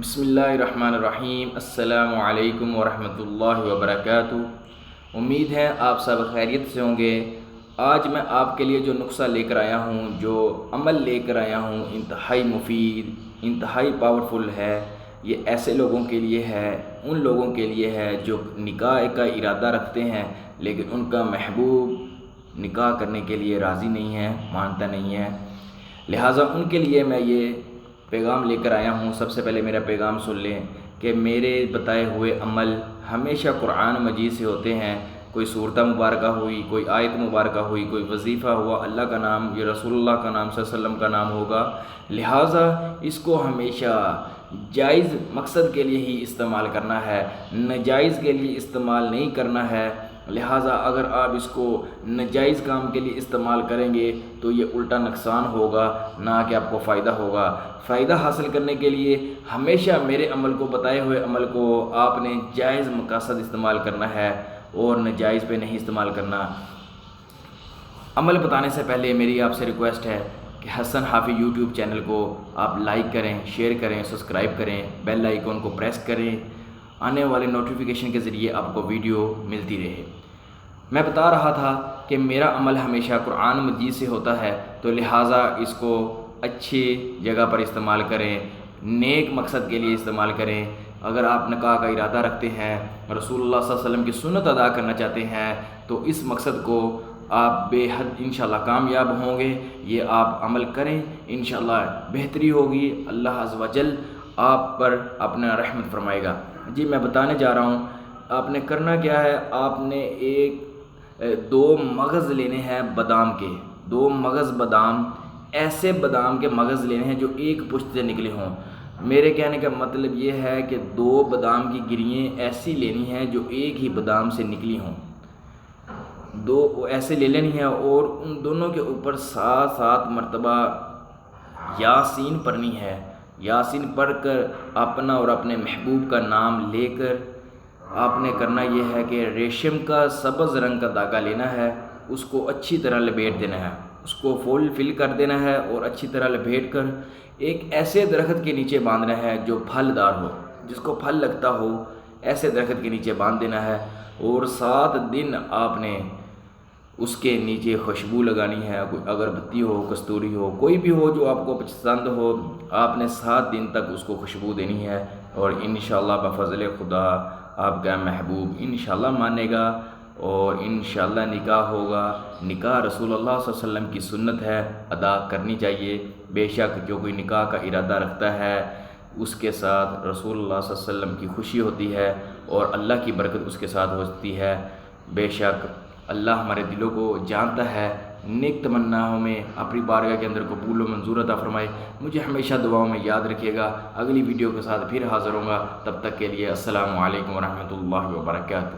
بسم اللہ الرحمن الرحیم۔ السلام علیکم ورحمۃ اللہ وبرکاتہ۔ امید ہے آپ سب خیریت سے ہوں گے۔ آج میں آپ کے لیے جو نسخہ لے کر آیا ہوں، جو عمل لے کر آیا ہوں، انتہائی مفید، انتہائی پاورفل ہے۔ یہ ایسے لوگوں کے لیے ہے، ان لوگوں کے لیے ہے جو نکاح کا ارادہ رکھتے ہیں لیکن ان کا محبوب نکاح کرنے کے لیے راضی نہیں ہے، مانتا نہیں ہے۔ لہٰذا ان کے لیے میں یہ پیغام لے کر آیا ہوں۔ سب سے پہلے میرا پیغام سن لیں کہ میرے بتائے ہوئے عمل ہمیشہ قرآن مجید سے ہوتے ہیں۔ کوئی صورتہ مبارکہ ہوئی، کوئی آیت مبارکہ ہوئی، کوئی وظیفہ ہوا، اللہ کا نام یا رسول اللہ کا نام صلی اللہ علیہ وسلم کا نام ہوگا۔ لہٰذا اس کو ہمیشہ جائز مقصد کے لیے ہی استعمال کرنا ہے، ناجائز کے لیے استعمال نہیں کرنا ہے۔ لہٰذا اگر آپ اس کو ناجائز کام کے لیے استعمال کریں گے تو یہ الٹا نقصان ہوگا، نہ کہ آپ کو فائدہ ہوگا۔ فائدہ حاصل کرنے کے لیے ہمیشہ میرے عمل کو، بتائے ہوئے عمل کو آپ نے جائز مقاصد استعمال کرنا ہے اور ناجائز پہ نہیں استعمال کرنا۔ عمل بتانے سے پہلے میری آپ سے ریکویسٹ ہے کہ حسن حافظ یوٹیوب چینل کو آپ لائک کریں، شیئر کریں، سبسکرائب کریں، بیل آئیکن کو پریس کریں، آنے والے نوٹیفیکیشن کے ذریعے آپ کو ویڈیو ملتی رہے۔ میں بتا رہا تھا کہ میرا عمل ہمیشہ قرآن مجید سے ہوتا ہے، تو لہٰذا اس کو اچھی جگہ پر استعمال کریں، نیک مقصد کے لیے استعمال کریں۔ اگر آپ نکاح کا ارادہ رکھتے ہیں، رسول اللہ صلی اللہ علیہ وسلم کی سنت ادا کرنا چاہتے ہیں، تو اس مقصد کو آپ بے حد انشاءاللہ کامیاب ہوں گے۔ یہ آپ عمل کریں، انشاءاللہ بہتری ہوگی، اللہ عز و جل آپ پر اپنا رحمت فرمائے گا۔ جی میں بتانے جا رہا ہوں، آپ نے کرنا کیا ہے، آپ نے دو مغز لینے ہیں بادام کے، دو مغز بادام، ایسے بادام کے مغز لینے ہیں جو ایک پشت سے نکلے ہوں۔ میرے کہنے کا مطلب یہ ہے کہ دو بادام کی گرییں ایسی لینی ہیں جو ایک ہی بادام سے نکلی ہوں، دو ایسے لے لینی ہیں، اور ان دونوں کے اوپر 7 مرتبہ یاسین پڑھنی ہے۔ یاسین پڑھ کر اپنا اور اپنے محبوب کا نام لے کر آپ نے کرنا یہ ہے کہ ریشم کا سبز رنگ کا دھاگا لینا ہے، اس کو اچھی طرح لپیٹ دینا ہے، اس کو فل کر دینا ہے اور اچھی طرح لپیٹ کر ایک ایسے درخت کے نیچے باندھنا ہے جو پھل دار ہو، جس کو پھل لگتا ہو، ایسے درخت کے نیچے باندھ دینا ہے، اور 7 دن آپ نے اس کے نیچے خوشبو لگانی ہے۔ کوئی اگربتی ہو، کستوری ہو، کوئی بھی ہو جو آپ کو پسند ہو، آپ نے 7 دن تک اس کو خوشبو دینی ہے، اور انشاءاللہ بفضل خدا آپ کا محبوب انشاءاللہ مانے گا اور انشاءاللہ نکاح ہوگا۔ نکاح رسول اللہ صلی اللہ علیہ وسلم کی سنت ہے، ادا کرنی چاہیے۔ بے شک جو کوئی نکاح کا ارادہ رکھتا ہے اس کے ساتھ رسول اللہ صلی اللہ علیہ وسلم کی خوشی ہوتی ہے اور اللہ کی برکت اس کے ساتھ ہوتی ہے۔ بے شک اللہ ہمارے دلوں کو جانتا ہے، نیک تمناؤں میں اپنی بارگاہ کے اندر قبول و منظور عطا فرمائے۔ مجھے ہمیشہ دعاؤں میں یاد رکھیے گا۔ اگلی ویڈیو کے ساتھ پھر حاضر ہوں گا، تب تک کے لیے السلام علیکم ورحمۃ اللہ وبرکاتہ۔